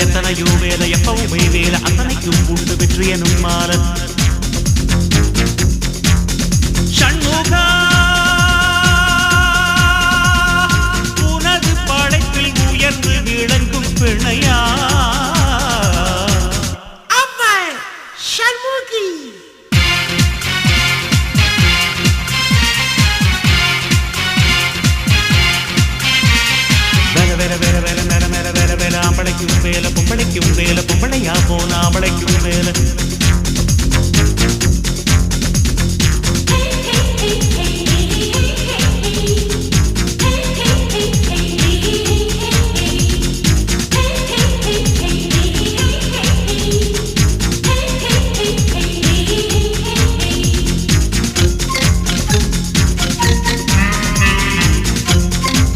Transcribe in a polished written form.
எத்தனையோ வேலை எப்பவுமே வேலை அத்தனைக்கும் உண்டு வெற்றி எனும் மாலை சண்முகா உனது படைப்பில் உயர்ந்து விளங்கும் பிணையா சண்முகி ஆம்பளைக்கும் வேலை பொம்பளைக்கும் வேலை பொம்பளையா போன ஆம்பளைக்கும் வேலை